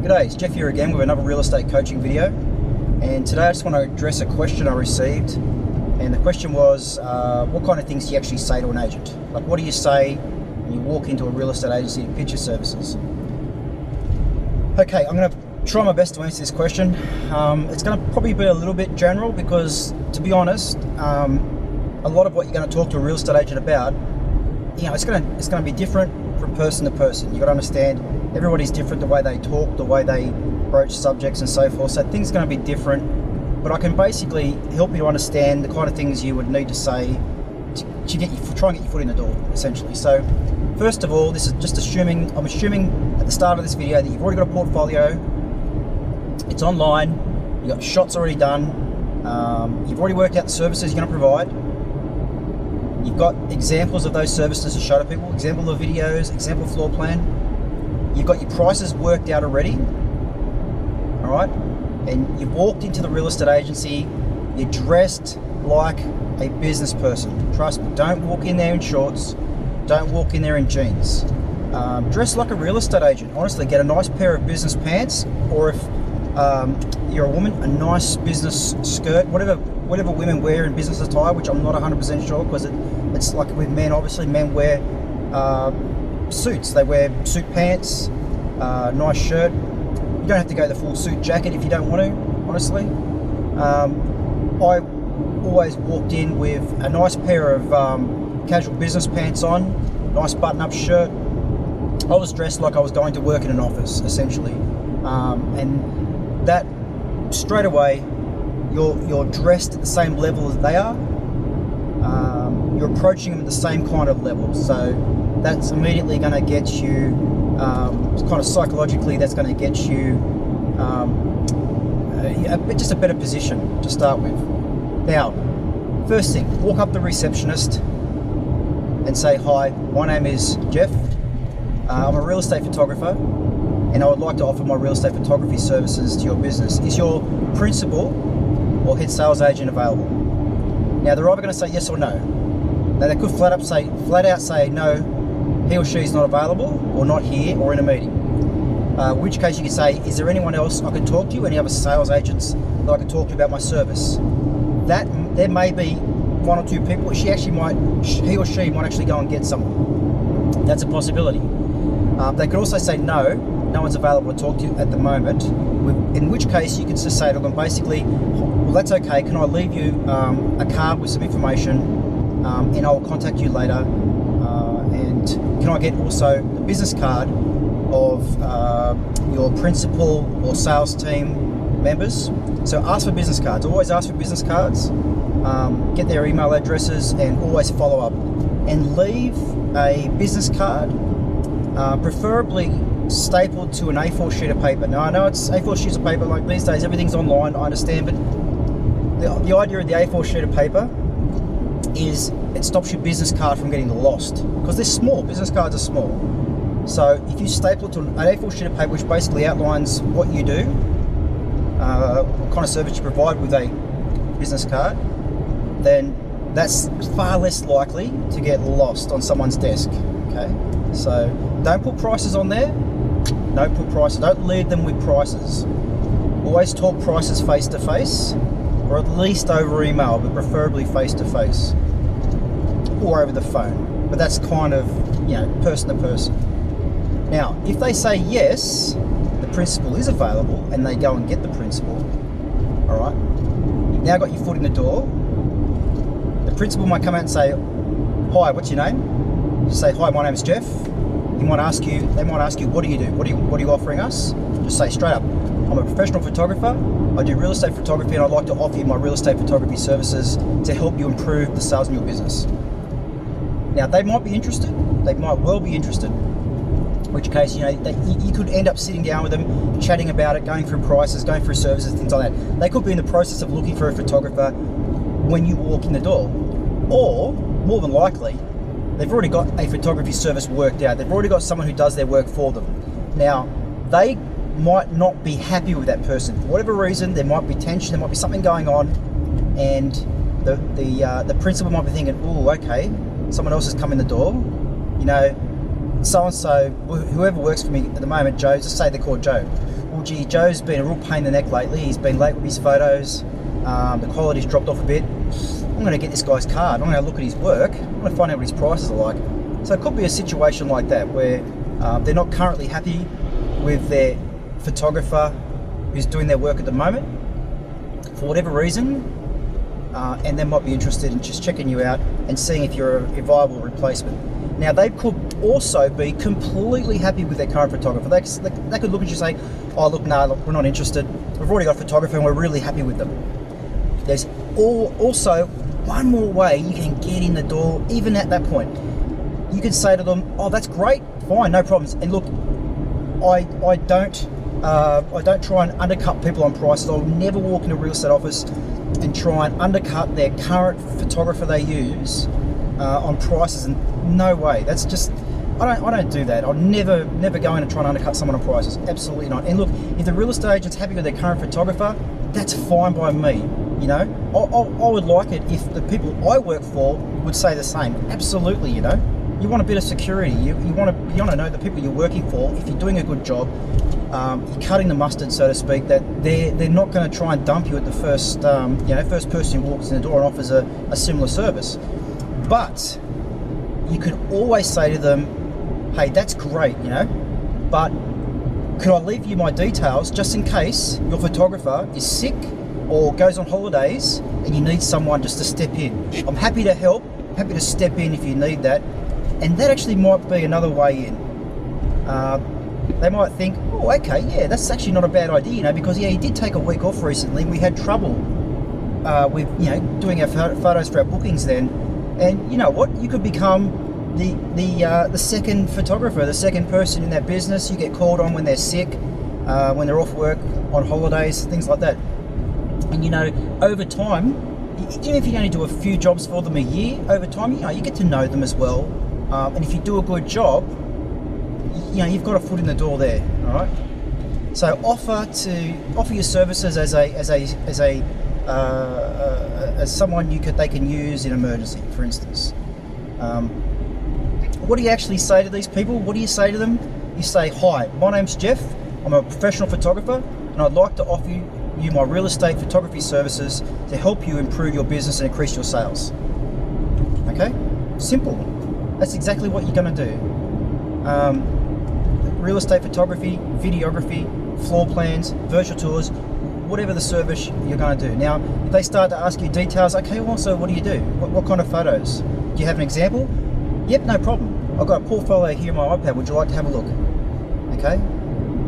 G'day, it's Jeff here again with another real estate coaching video, and today I just want to address a question I received. And the question was, what kind of things do you actually say to an agent? Like, what do you say when you walk into a real estate agency to pitch your services? Okay, I'm going to try my best to answer this question. It's going to probably be a little bit general because, to be honest, a lot of what you're going to talk to a real estate agent about, it's going to be different from person to person. You've got to understand everybody's different, the way they talk, the way they broach subjects and so forth. So things are going to be different, but I can basically help you to understand the kind of things you would need to say to try and get your foot in the door, essentially. So first of all, this is just I'm assuming at the start of this video that you've already got a portfolio, it's online, you've got shots already done, you've already worked out the services you're going to provide. You've got examples of those services to show to people, example of videos, example floor plan. You've got your prices worked out already, all right? And you've walked into the real estate agency, you're dressed like a business person. Trust me, don't walk in there in shorts, don't walk in there in jeans. Dress like a real estate agent. Honestly, get a nice pair of business pants, or if you're a woman, a nice business skirt, whatever women wear in business attire, which I'm not 100% sure, because it's like with men. Obviously men wear suits, they wear suit pants, nice shirt. You don't have to go the full suit jacket if you don't want to, honestly. I always walked in with a nice pair of casual business pants on, nice button-up shirt. I was dressed like I was going to work in an office, essentially, and that straight away you're dressed at the same level as they are. You're approaching them at the same kind of level, so that's immediately going to get you, kind of psychologically, that's going to get you just a better position to start with. Now, first thing, walk up to the receptionist and say, "Hi, my name is Jeff. I'm a real estate photographer, and I would like to offer my real estate photography services to your business. Is your principal or head sales agent available?" Now, they're either going to say yes or no. Now, they could flat out say no, he or she is not available, or not here, or in a meeting. In which case you could say, "Is there anyone else I could talk to? Any other sales agents that I could talk to about my service?" There may be one or two people. He or she might actually go and get someone. That's a possibility. They could also say no one's available to talk to you at the moment. In which case you could just say to them basically, "Well, that's okay. Can I leave you a card with some information, and I'll contact you later. And can I get also the business card of your principal or sales team members?" So ask for business cards. Always ask for business cards. Get their email addresses and always follow up. And leave a business card, preferably stapled to an A4 sheet of paper. Now, I know it's A4 sheets of paper, like these days everything's online, I understand, but the idea of the A4 sheet of paper is it stops your business card from getting lost, because they're small. Business cards are small. So if you staple it to an A4 sheet of paper, which basically outlines what you do, what kind of service you provide with a business card, then that's far less likely to get lost on someone's desk. Okay, so don't put prices on there. Don't put prices. Don't lead them with prices. Always talk prices face to face, or at least over email, but preferably face to face, or over the phone. But that's kind of, person to person. Now, if they say yes, the principal is available, and they go and get the principal, all right, you've now got your foot in the door. The principal might come out and say, "Hi, what's your name?" Just say, "Hi, my name is Jeff." They might ask you, "What do you do? What are you offering us?" Just say straight up, "I'm a professional photographer. I do real estate photography, and I'd like to offer you my real estate photography services to help you improve the sales in your business." Now, they might be interested. They might well be interested. In which case, you could end up sitting down with them, chatting about it, going through prices, going through services, things like that. They could be in the process of looking for a photographer when you walk in the door. Or, more than likely, they've already got a photography service worked out. They've already got someone who does their work for them. Now, they might not be happy with that person. For whatever reason, there might be tension, there might be something going on, and the principal might be thinking, "Oh, okay, someone else has come in the door. So-and-so, whoever works for me at the moment, Joe, just say they're called Joe. well, gee, Joe's been a real pain in the neck lately. He's been late with his photos. The quality's dropped off a bit. I'm going to get this guy's card. I'm going to look at his work. I'm going to find out what his prices are like. So it could be a situation like that where they're not currently happy with their photographer who's doing their work at the moment for whatever reason, and they might be interested in just checking you out and seeing if you're a viable replacement. Now, they could also be completely happy with their current photographer. They could look at you and say, oh, look, look, we're not interested. We've already got a photographer and we're really happy with them. There's also one more way you can get in the door, even at that point. You can say to them, oh, that's great, fine, no problems. And look, I don't try and undercut people on prices. I'll never walk in a real estate office and try and undercut their current photographer they use on prices, and no way. That's just, I don't do that. I'll never go in and try and undercut someone on prices. Absolutely not. And look, if the real estate agent's happy with their current photographer, that's fine by me. You know, I would like it if the people I work for would say the same. Absolutely, you know. You want a bit of security. You want to know the people you're working for, if you're doing a good job, you're cutting the mustard, so to speak, that they're not going to try and dump you at the first first person who walks in the door and offers a similar service. But you could always say to them, hey, that's great, you know, but could I leave you my details just in case your photographer is sick or goes on holidays and you need someone just to step in? I'm happy to help, happy to step in if you need that. And that actually might be another way in. They might think, oh, okay, yeah, that's actually not a bad idea, you know, because yeah, he did take a week off recently. We had trouble with, you know, doing our photos for our bookings then. And you know what? You could become the second photographer, the second person in that business. You get called on when they're sick, when they're off work, on holidays, things like that. And you know, over time, even if you only do a few jobs for them a year, over time, you know, you get to know them as well. And if you do a good job, you know, you've got a foot in the door there. All right. So offer your services as someone they can use in emergency, for instance. What do you actually say to these people? What do you say to them? You say, hi, my name's Jeff. I'm a professional photographer, and I'd like to offer you my real estate photography services to help you improve your business and increase your sales. Okay, simple. That's exactly what you're going to do. Real estate photography, videography, floor plans, virtual tours, whatever the service you're going to do. Now, if they start to ask you details, okay, well, so what do you do? What kind of photos? Do you have an example? Yep, no problem. I've got a portfolio here on my iPad. Would you like to have a look? Okay.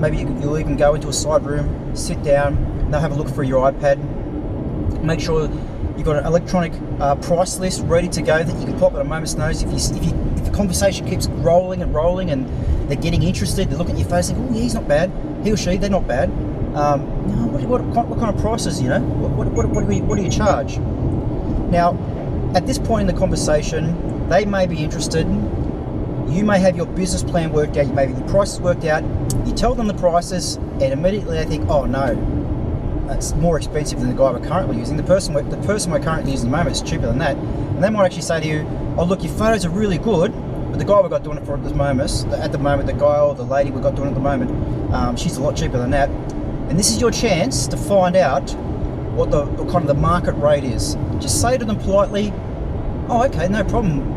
Maybe you'll even go into a side room, sit down, they'll have a look through your iPad. Make sure you've got an electronic price list ready to go that you can pop at a moment's notice. If the conversation keeps rolling and they're getting interested, they're looking at your face and think, oh yeah, he's not bad. He or she, they're not bad. What kind of prices, you know? What do you charge? Now, at this point in the conversation, they may be interested. You may have your business plan worked out. You may have your prices worked out. You tell them the prices, and immediately they think, oh no, that's more expensive than the guy we're currently using. The person we're currently using at the moment is cheaper than that. And they might actually say to you, oh look, your photos are really good, but the guy we've got doing it for at the moment, the guy or the lady we've got doing it at the moment, she's a lot cheaper than that. And this is your chance to find out what the kind of the market rate is. Just say to them politely, oh okay, no problem.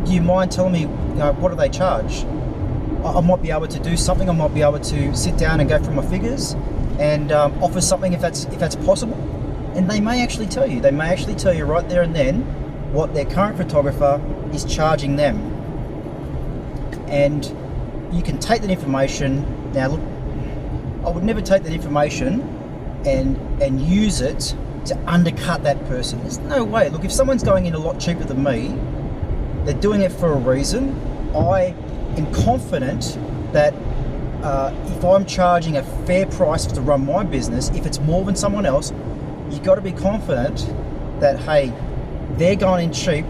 Do you mind telling me, what do they charge? I might be able to do something. I might be able to sit down and go through my figures and offer something if that's possible. And they may actually tell you. They may actually tell you right there and then what their current photographer is charging them. And you can take that information. Now look, I would never take that information and use it to undercut that person. There's no way. Look, if someone's going in a lot cheaper than me, they're doing it for a reason. I am confident that if I'm charging a fair price to run my business, if it's more than someone else, you've got to be confident that, hey, they're going in cheap,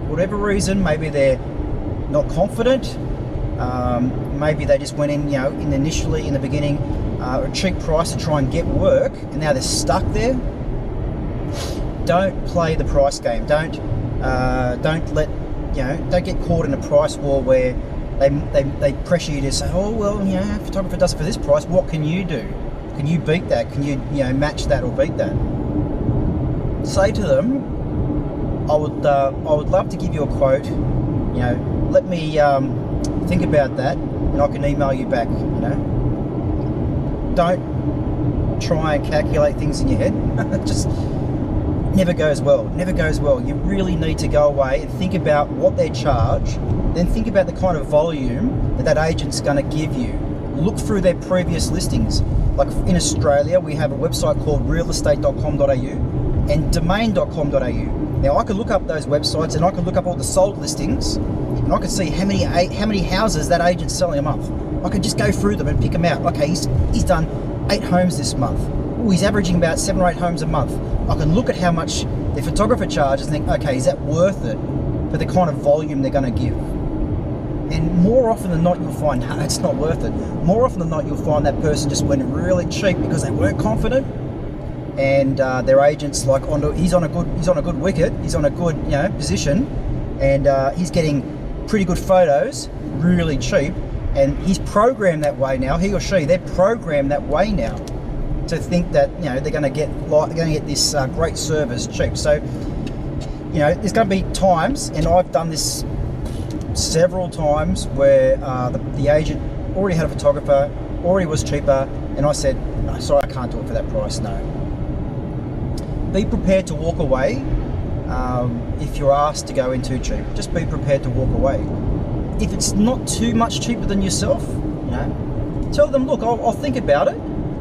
whatever reason. Maybe they're not confident, maybe they just went in, initially in the beginning, a cheap price to try and get work, and now they're stuck there. Don't play the price game. Don't get caught in a price war where they pressure you to say, oh well, you know, photographer does it for this price. What can you do? Can you beat that? Can you match that or beat that? Say to them, I would love to give you a quote. You know, let me think about that, and I can email you back. You know, don't try and calculate things in your head. Just never goes well. Never goes well. You really need to go away and think about what they charge. Then think about the kind of volume that agent's going to give you. Look through their previous listings. Like in Australia, we have a website called realestate.com.au and domain.com.au. Now I could look up those websites and I could look up all the sold listings, and I could see how many houses that agent's selling a month. I could just go through them and pick them out. Okay, he's done 8 homes this month. Ooh, he's averaging about 7 or 8 homes a month. I can look at how much the photographer charges and think, okay, is that worth it for the kind of volume they're going to give? And more often than not, you'll find, no, it's not worth it. More often than not, you'll find that person just went really cheap because they weren't confident, and their agent's like he's on a good wicket, he's on a good position, and he's getting pretty good photos really cheap, and he's programmed that way now. He or she, they're programmed that way now to think that they're going to get this great service cheap. So there's going to be times, and I've done this several times, where the agent already had a photographer, already was cheaper, and I said, no, sorry, I can't do it for that price. No. Be prepared to walk away if you're asked to go in too cheap. Just be prepared to walk away. If it's not too much cheaper than yourself, tell them, look, I'll think about it,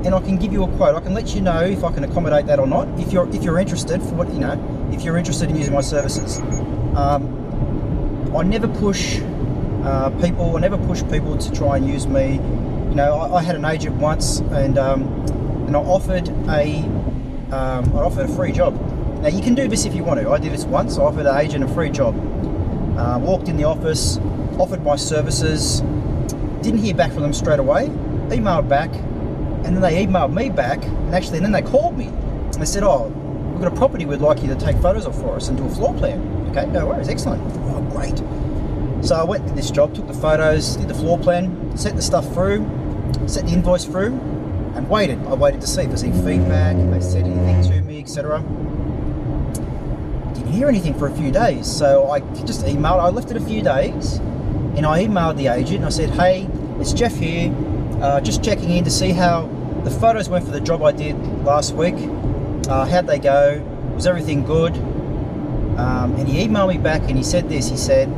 and I can give you a quote. I can let you know if I can accommodate that or not. If you're interested, if you're interested in using my services. I never push people. I never push people to try and use me. I had an agent once, and I offered a free job. Now you can do this if you want to. I did this once. I offered an agent a free job. Walked in the office, offered my services. Didn't hear back from them straight away. Emailed back, and then they emailed me back, and then they called me. And they said, "Oh, we've got a property we'd like you to take photos of for us and do a floor plan." Okay, no worries, excellent. Oh, great. So I went to this job, took the photos, did the floor plan, sent the stuff through, sent the invoice through, and waited. I waited to see if there's any feedback, if they said anything to me, etc. Didn't hear anything for a few days, so I just emailed. I left it a few days, and I emailed the agent, and I said, "Hey, it's Jeff here, just checking in to see how the photos went for the job I did last week. How'd they go? Was everything good?" And he emailed me back, and he said this. He said,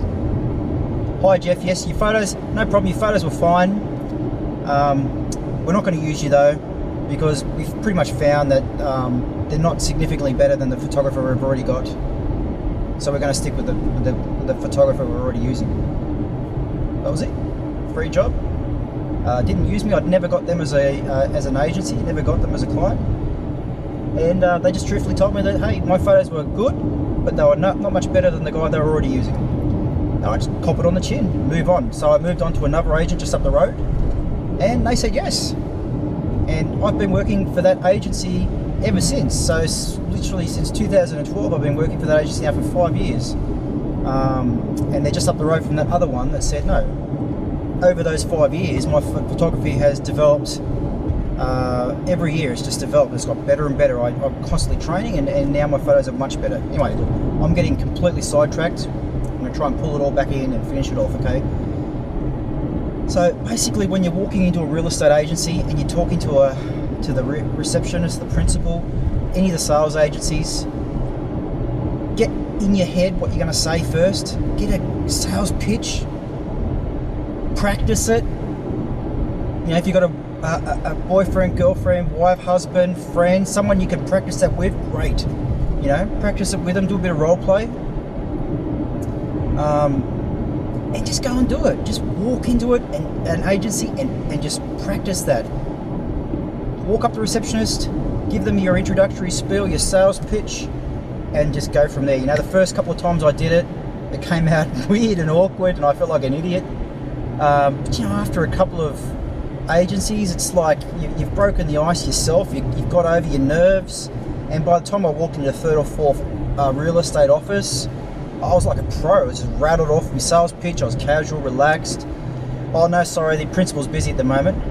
"Hi Jeff, yes, your photos, no problem, your photos were fine. We're not going to use you though, because we've pretty much found that they're not significantly better than the photographer we've already got. So we're going to stick with the photographer we're already using." That was it. Free job. Didn't use me. I'd never got them as an agency, never got them as a client. And they just truthfully told me that, hey, my photos were good, but they were not much better than the guy they were already using. And I just cop it on the chin, move on. So I moved on to another agent just up the road, and they said yes. And I've been working for that agency ever since. So literally since 2012, I've been working for that agency now for 5 years. And they're just up the road from that other one that said no. Over those 5 years, my photography has developed. Every year it's just developed. It's got better and better. I'm constantly training, and now my photos are much better. Anyway, look, I'm getting completely sidetracked. I'm going to try and pull it all back in and finish it off, okay? So basically, when you're walking into a real estate agency and you're talking to the receptionist, the principal, any of the sales agencies, get in your head what you're going to say first. Get a sales pitch. Practice it. If you've got a boyfriend, girlfriend, wife, husband, friend, someone you can practice that with, great. Practice it with them, do a bit of role play. And just go and do it. Just walk into it, an agency, and just practice that. Walk up to the receptionist, give them your introductory spiel, your sales pitch, and just go from there. The first couple of times I did it, it came out weird and awkward, and I felt like an idiot. But after a couple of agencies, it's like you've broken the ice yourself, you've got over your nerves, and by the time I walked into the third or fourth real estate office, I was like a pro. I was just rattled off my sales pitch. I was casual, relaxed, Oh no, sorry, the principal's busy at the moment.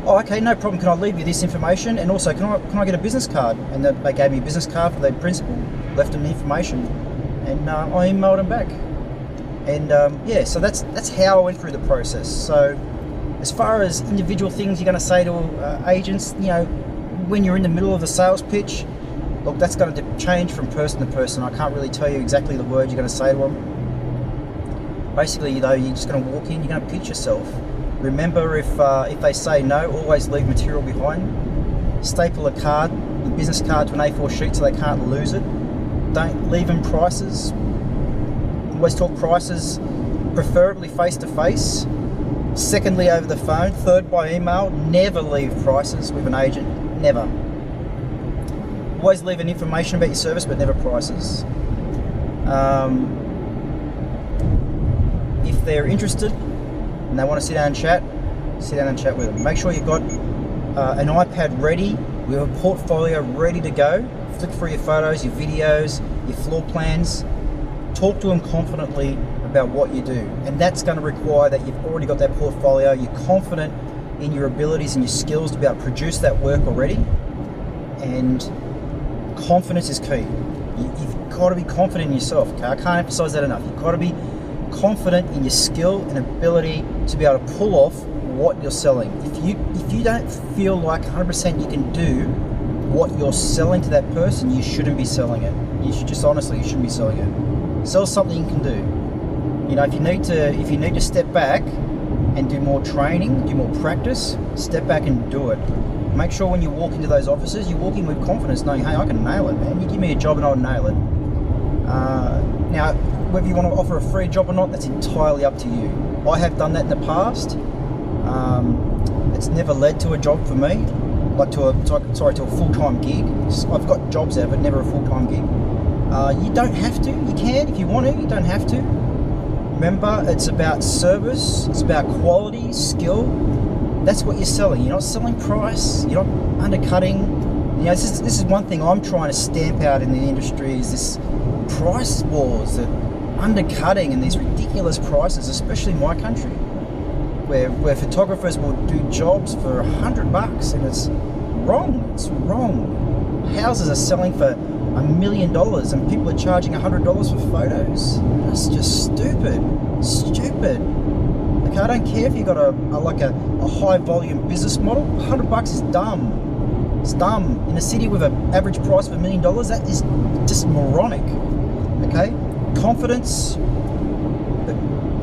Oh, okay, no problem. Can I leave you this information? And also, can I get a business card? And they gave me a business card for the principal, left them the information, and I emailed them back. And yeah, so that's how I went through the process. So as far as individual things you're going to say to agents, you know, when you're in the middle of the sales pitch, look, that's going to change from person to person. I can't really tell you exactly the words you're going to say to them. Basically, though, you're just going to walk in, you're going to pitch yourself. Remember, if they say no, always leave material behind. Staple a card, your business card, to an A4 sheet so they can't lose it. Don't leave them prices. Always talk prices, preferably face to face. Secondly, over the phone. Third, by email. Never leave prices with an agent. Never. Always leave an information about your service, but never prices. If they're interested and they want to sit down and chat with them. Make sure you've got an iPad ready with a portfolio ready to go. Flick through your photos, your videos, your floor plans. Talk to them confidently about what you do, and that's going to require that you've already got that portfolio, you're confident in your abilities and your skills to be able to produce that work already, and confidence is key. You've got to be confident in yourself, okay? I can't emphasize that enough. You've got to be confident in your skill and ability to be able to pull off what you're selling. If you don't feel like 100% you can do what you're selling to that person, you shouldn't be selling it. You should just, honestly, you shouldn't be selling it. Sell something you can do. You know, if you need to step back and do more training, do more practice, step back and do it. Make sure when you walk into those offices, you walk in with confidence, knowing, hey, I can nail it, man. You give me a job and I'll nail it. Now, whether you want to offer a free job or not, that's entirely up to you. I have done that in the past. It's never led to a job for me, like to a full-time gig. I've got jobs there, but never a full-time gig. You don't have to. You can if you want to. You don't have to. Remember, it's about service. It's about quality, skill. That's what you're selling. You're not selling price. You're not undercutting. You know, this is one thing I'm trying to stamp out in the industry, is this price wars, that undercutting and these ridiculous prices, especially in my country, where photographers will do jobs for $100, and it's wrong. It's wrong. Houses are selling for $1 million and people are charging $100 for photos. That's just stupid. Stupid. Okay, I don't care if you've got a high volume business model. $100 is dumb. It's dumb. In a city with an average price of $1 million, that is just moronic. Okay? Confidence.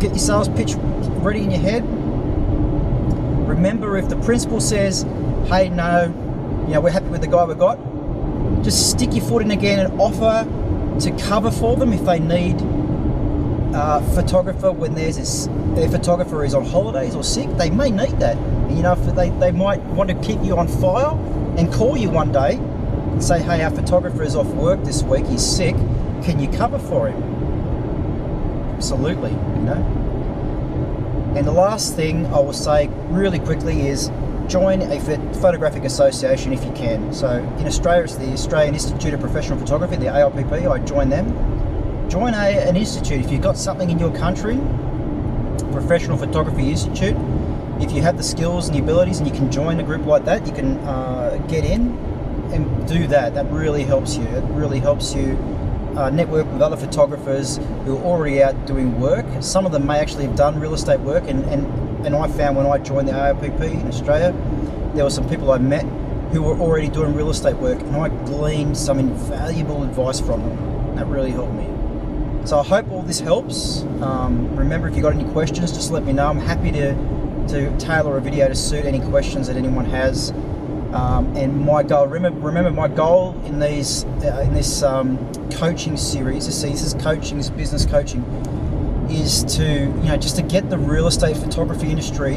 Get your sales pitch ready in your head. Remember, if the principal says, hey, no, you know, we're happy with the guy we got, just stick your foot in again and offer to cover for them if they need a photographer when their photographer is on holidays or sick. They may need that. You know, they might want to keep you on file and call you one day and say, hey, our photographer is off work this week, he's sick, can you cover for him? Absolutely, you know. And the last thing I will say really quickly is join a photographic association if you can. So in Australia, it's the Australian Institute of Professional Photography, the AIPP. I joined them. Join an institute. If you've got something in your country, Professional Photography Institute, if you have the skills and the abilities and you can join a group like that, you can get in and do that. That really helps you. It really helps you network with other photographers who are already out doing work. Some of them may actually have done real estate work, and I found when I joined the AIPP in Australia, there were some people I met who were already doing real estate work, and I gleaned some invaluable advice from them. That really helped me. So I hope all this helps. Remember, if you've got any questions, just let me know. I'm happy to tailor a video to suit any questions that anyone has. And my goal, remember my goal in this coaching series, this is coaching, this business coaching, is to, just to get the real estate photography industry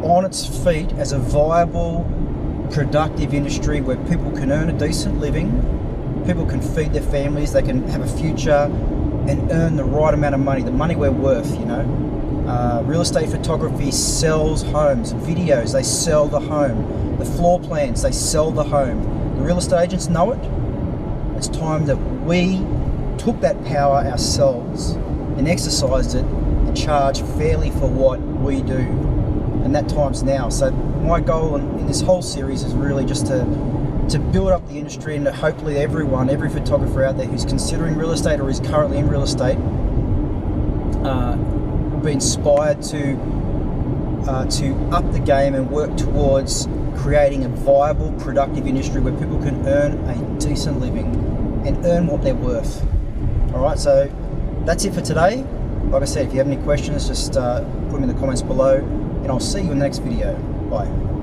on its feet as a viable, productive industry where people can earn a decent living, people can feed their families, they can have a future and earn the right amount of money, the money we're worth, Real estate photography sells homes, videos, they sell the home, the floor plans, they sell the home. The real estate agents know it. It's time that we took that power ourselves and exercised it and charge fairly for what we do, and that time's now. So my goal in this whole series is really just to build up the industry, and hopefully every photographer out there who's considering real estate or is currently in real estate will be inspired to up the game and work towards creating a viable, productive industry where people can earn a decent living and earn what they're worth. All right, so that's it for today. Like I said, if you have any questions, just put them in the comments below, and I'll see you in the next video. Bye.